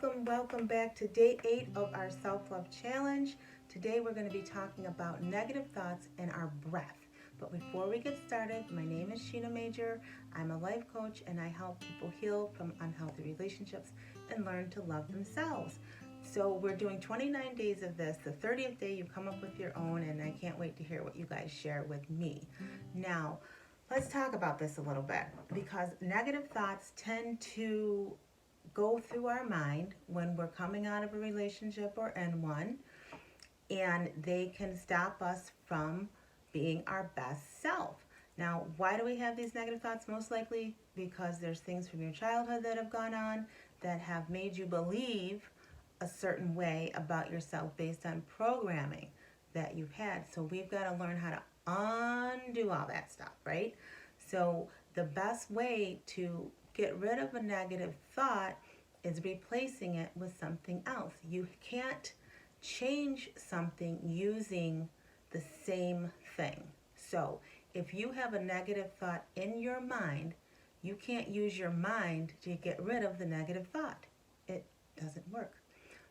welcome back to day 8 of our self-love challenge. Today we're going to be talking about negative thoughts and our breath. But before we get started, my name is Shena Major. I'm a life coach and I help people heal from unhealthy relationships and learn to love themselves. So we're doing 29 days of this. The 30th day you come up with your own, and I can't wait to hear what you guys share with me. Now, let's talk about this a little bit because negative thoughts tend to go through our mind when we're coming out of a relationship or in one, and they can stop us from being our best self. Now, why do we have these negative thoughts? Most likely because there's things from your childhood that have gone on that have made you believe a certain way about yourself based on programming that you've had. So we've got to learn how to undo all that stuff, right? So the best way to get rid of a negative thought is replacing it with something else. You can't change something using the same thing. So if you have a negative thought in your mind, you can't use your mind to get rid of the negative thought. It doesn't work.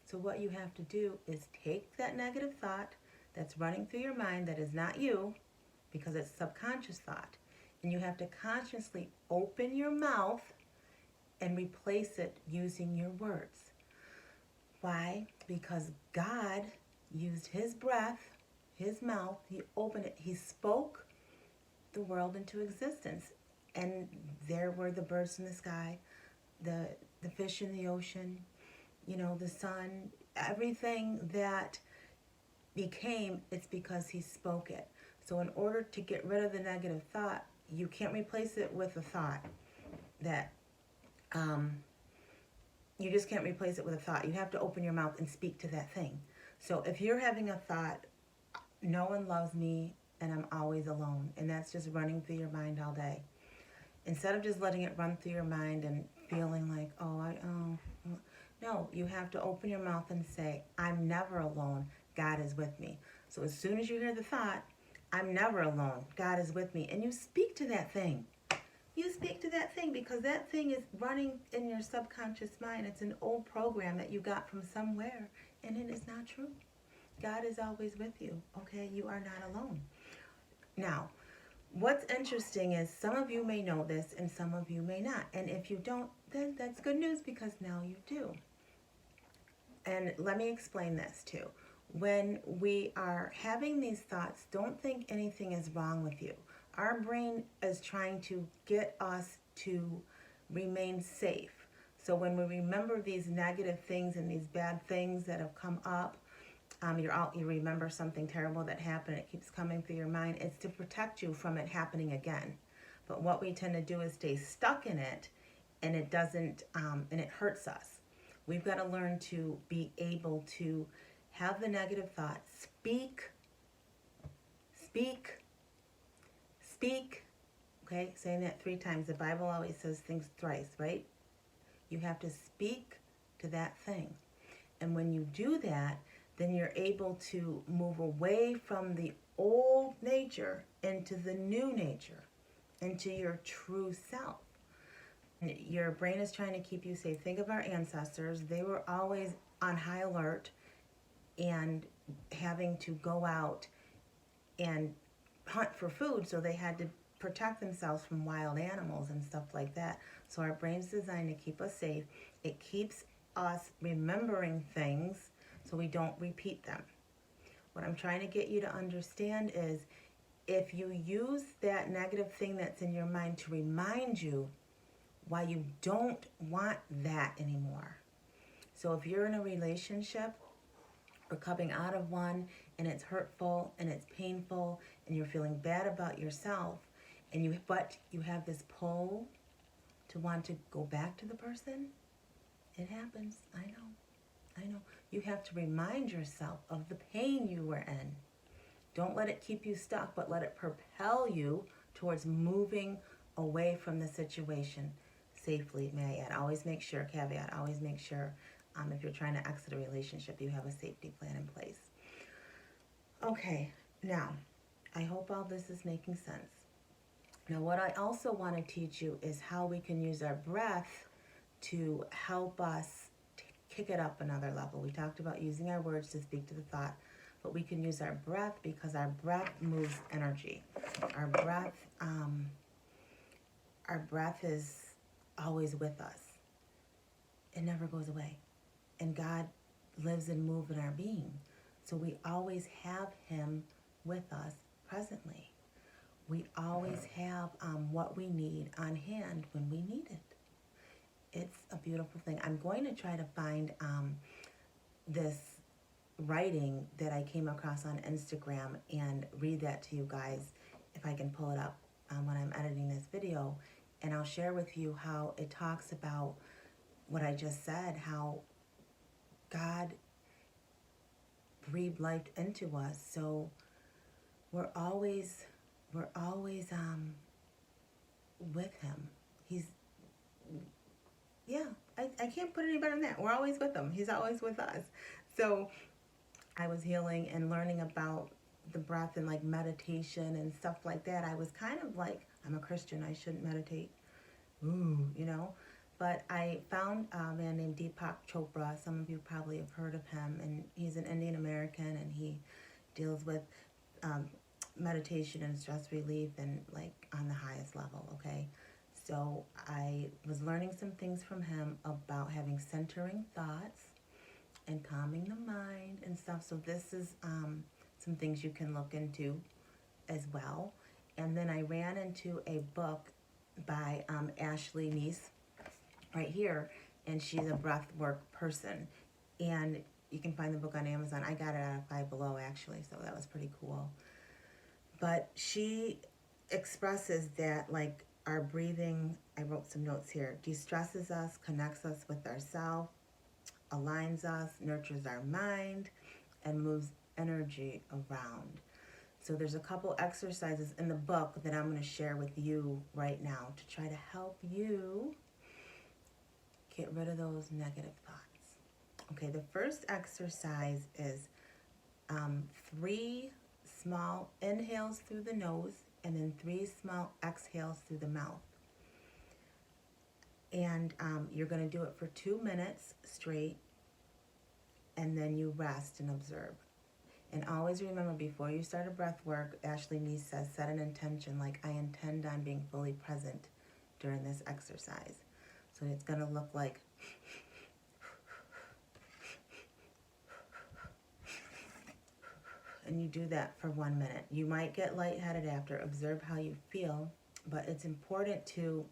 So what you have to do is take that negative thought that's running through your mind that is not you, because it's subconscious thought, and you have to consciously open your mouth and replace it using your words. Why? Because God used his breath, his mouth, he opened it, he spoke the world into existence. And there were the birds in the sky, the fish in the ocean, the sun, everything that became, it's because he spoke it. So in order to get rid of the negative thought, you can't replace it with a thought that you just can't replace it with a thought. You have to open your mouth and speak to that thing. So if you're having a thought, no one loves me and I'm always alone, and that's just running through your mind all day, instead of just letting it run through your mind and feeling like, no, you have to open your mouth and say, I'm never alone, God is with me. So as soon as you hear the thought, I'm never alone, God is with me, and you speak to that thing. You speak to that thing because that thing is running in your subconscious mind. It's an old program that you got from somewhere, and it is not true. God is always with you, okay? You are not alone. Now, what's interesting is some of you may know this and some of you may not. And if you don't, then that's good news because now you do. And let me explain this too. When we are having these thoughts, don't think anything is wrong with you. Our brain is trying to get us to remain safe. So when we remember these negative things and these bad things that have come up, you remember something terrible that happened, it keeps coming through your mind, it's to protect you from it happening again. But what we tend to do is stay stuck in it, and it doesn't, and it hurts us. We've got to learn to be able to have the negative thought, speak, okay, saying that 3 times. The Bible always says things thrice, right? You have to speak to that thing. And when you do that, then you're able to move away from the old nature into the new nature, into your true self. Your brain is trying to keep you safe. Think of our ancestors. They were always on high alert and having to go out and hunt for food, so they had to protect themselves from wild animals and stuff like that. So our brain's designed to keep us safe. It keeps us remembering things so we don't repeat them. What I'm trying to get you to understand is if you use that negative thing that's in your mind to remind you why you don't want that anymore. So if you're in a relationship or coming out of one and it's hurtful and it's painful and you're feeling bad about yourself, but you have this pull to want to go back to the person, it happens. I know. You have to remind yourself of the pain you were in. Don't let it keep you stuck, but let it propel you towards moving away from the situation safely, may I add. Always make sure, caveat, always make sure if you're trying to exit a relationship, you have a safety plan in place. Okay, now, I hope all this is making sense. Now, what I also want to teach you is how we can use our breath to help us kick it up another level. We talked about using our words to speak to the thought, but we can use our breath because our breath moves energy. Our breath is always with us. It never goes away. And God lives and moves in our being. So we always have him with us presently. We always have what we need on hand when we need it. It's a beautiful thing. I'm going to try to find this writing that I came across on Instagram and read that to you guys if I can pull it up when I'm editing this video. And I'll share with you how it talks about what I just said, how God breathed life into us. So we're always with him. I can't put it any better than that. We're always with him. He's always with us. So I was healing and learning about the breath and like meditation and stuff like that. I was kind of like, I'm a Christian, I shouldn't meditate. You know. But I found a man named Deepak Chopra. Some of you probably have heard of him, and he's an Indian American, and he deals with meditation and stress relief and like on the highest level, okay? So I was learning some things from him about having centering thoughts and calming the mind and stuff. So this is some things you can look into as well. And then I ran into a book by Neese right here, and she's a breathwork person. And you can find the book on Amazon. I got it out of Five Below, actually, so that was pretty cool. But she expresses that, like, our breathing, I wrote some notes here, de-stresses us, connects us with ourselves, aligns us, nurtures our mind, and moves energy around. So there's a couple exercises in the book that I'm going to share with you right now to try to help you get rid of those negative thoughts. Okay, the first exercise is 3 small inhales through the nose and then 3 small exhales through the mouth. And you're going to do it for 2 minutes straight, and then you rest and observe. And always remember, before you start a breath work, Neese says, set an intention, like I intend on being fully present during this exercise. So it's going to look like and you do that for 1 minute. You might get lightheaded after. Observe how you feel, but it's important to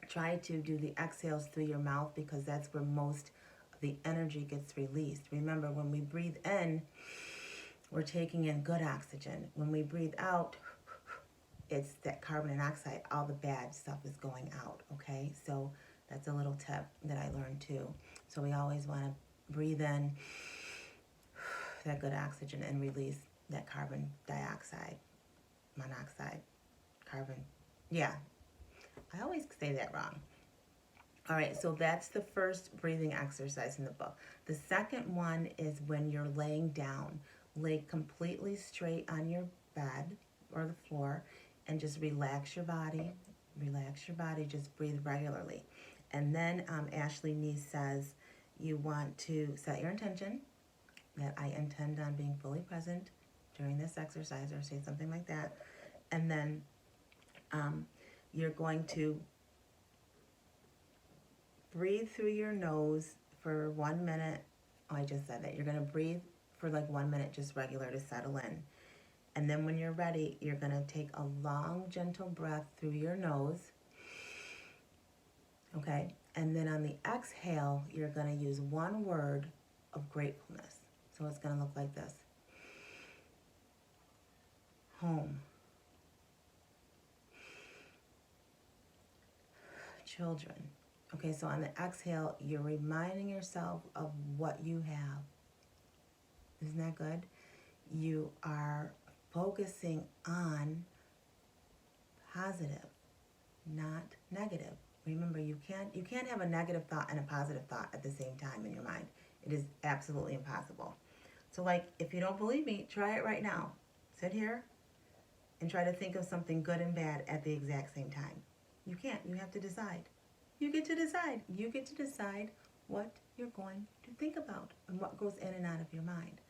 try to do the exhales through your mouth because that's where most of the energy gets released. Remember, when we breathe in, we're taking in good oxygen. When we breathe out, it's that carbon dioxide, all the bad stuff is going out, okay? So that's a little tip that I learned too. So we always want to breathe in that good oxygen and release that carbon dioxide, monoxide, carbon. Yeah, I always say that wrong. All right, so that's the first breathing exercise in the book. The second one is when you're laying down. Lay completely straight on your bed or the floor and just relax your body. Relax your body, just breathe regularly. And then Neese says you want to set your intention that I intend on being fully present during this exercise, or say something like that. And then you're going to breathe through your nose for 1 minute. Oh, I just said that. You're going to breathe for like 1 minute, just regular, to settle in. And then when you're ready, you're going to take a long, gentle breath through your nose. Okay? And then on the exhale, you're going to use 1 word of gratefulness. So it's going to look like this. Home. Children. Okay, so on the exhale, you're reminding yourself of what you have. Isn't that good? You are focusing on positive, not negative. Remember, you can't have a negative thought and a positive thought at the same time in your mind. It is absolutely impossible. So like, if you don't believe me, try it right now. Sit here and try to think of something good and bad at the exact same time. You can't. You have to decide. You get to decide. You get to decide what you're going to think about and what goes in and out of your mind.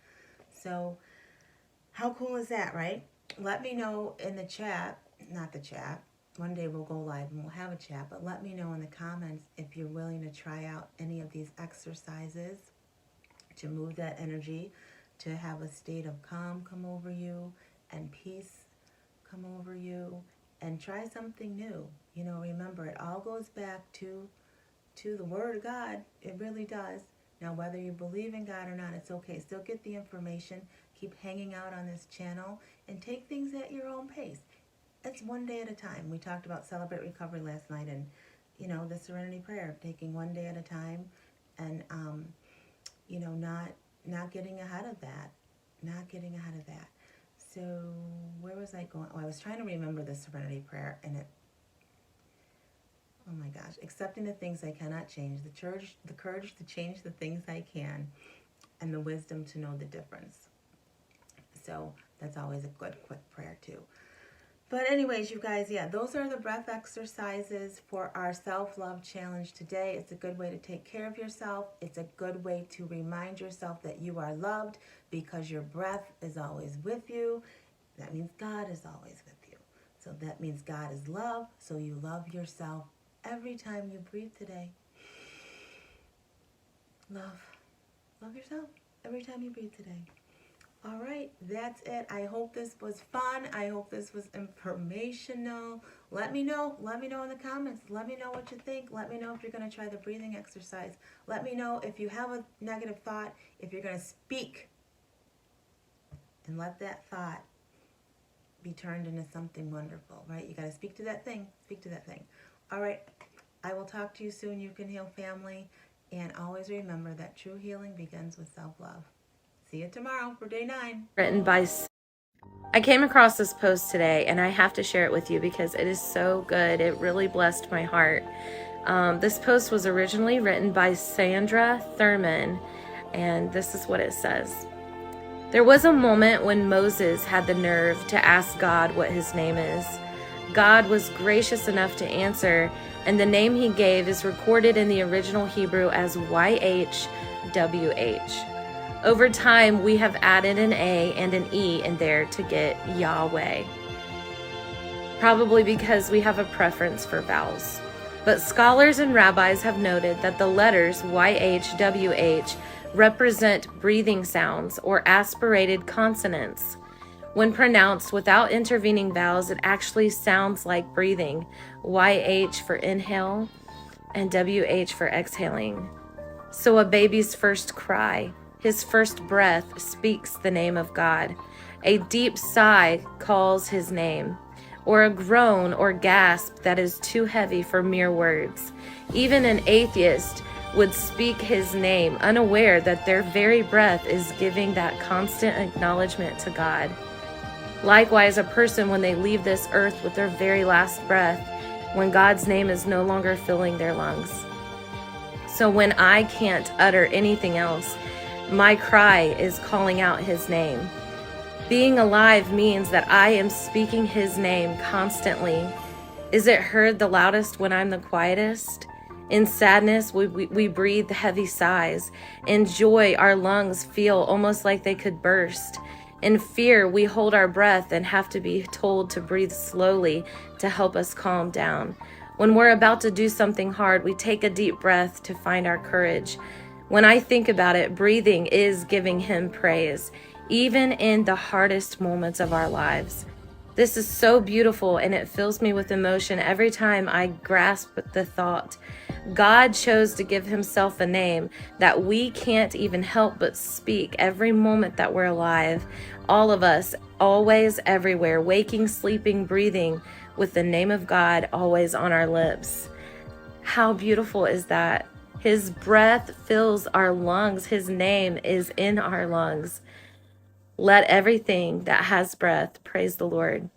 So how cool is that, right? Let me know in the chat, not the chat, one day we'll go live and we'll have a chat, but let me know in the comments if you're willing to try out any of these exercises to move that energy, to have a state of calm come over you and peace come over you, and try something new. You know, remember, it all goes back to the Word of God. It really does. Now, whether you believe in God or not, it's okay. Still get the information. Keep hanging out on this channel and take things at your own pace. It's one day at a time. We talked about Celebrate Recovery last night, and, you know, the Serenity Prayer, taking one day at a time, and, you know, not getting ahead of that. Not getting ahead of that. So where was I going? Oh, I was trying to remember the Serenity Prayer, and oh my gosh, accepting the things I cannot change, the courage to change the things I can, and the wisdom to know the difference. So that's always a good, quick prayer too. But anyways, you guys, yeah, those are the breath exercises for our self-love challenge today. It's a good way to take care of yourself. It's a good way to remind yourself that you are loved because your breath is always with you. That means God is always with you. So that means God is love, so you love yourself every time you breathe today. Love yourself every time you breathe today. All right, that's it. I hope this was fun. I hope this was informational. Let me know in the comments. Let me know what you think. Let me know if you're going to try the breathing exercise. Let me know if you have a negative thought, if you're going to speak and let that thought be turned into something wonderful, right? You got to speak to that thing. Speak to that thing. All right, I will talk to you soon. You Can Heal family. And always remember that true healing begins with self-love. See you tomorrow for day 9. Written by... I came across this post today, and I have to share it with you because it is so good. It really blessed my heart. This post was originally written by Sandra Thurman, and this is what it says. There was a moment when Moses had the nerve to ask God what his name is. God was gracious enough to answer, and the name he gave is recorded in the original Hebrew as YHWH. Over time, we have added an A and an E in there to get Yahweh. Probably because we have a preference for vowels. But scholars and rabbis have noted that the letters YHWH represent breathing sounds or aspirated consonants. When pronounced without intervening vowels, it actually sounds like breathing. YH for inhale and WH for exhaling. So a baby's first cry, his first breath, speaks the name of God. A deep sigh calls his name, or a groan or gasp that is too heavy for mere words. Even an atheist would speak his name, unaware that their very breath is giving that constant acknowledgement to God. Likewise, a person, when they leave this earth with their very last breath, when God's name is no longer filling their lungs. So when I can't utter anything else, my cry is calling out his name. Being alive means that I am speaking his name constantly. Is it heard the loudest when I'm the quietest? In sadness, we breathe heavy sighs. In joy, our lungs feel almost like they could burst. In fear, we hold our breath and have to be told to breathe slowly to help us calm down. When we're about to do something hard, we take a deep breath to find our courage. When I think about it, breathing is giving him praise, even in the hardest moments of our lives. This is so beautiful, and it fills me with emotion every time I grasp the thought. God chose to give himself a name that we can't even help but speak every moment that we're alive. All of us, always, everywhere, waking, sleeping, breathing, with the name of God always on our lips. How beautiful is that? His breath fills our lungs. His name is in our lungs. Let everything that has breath praise the Lord.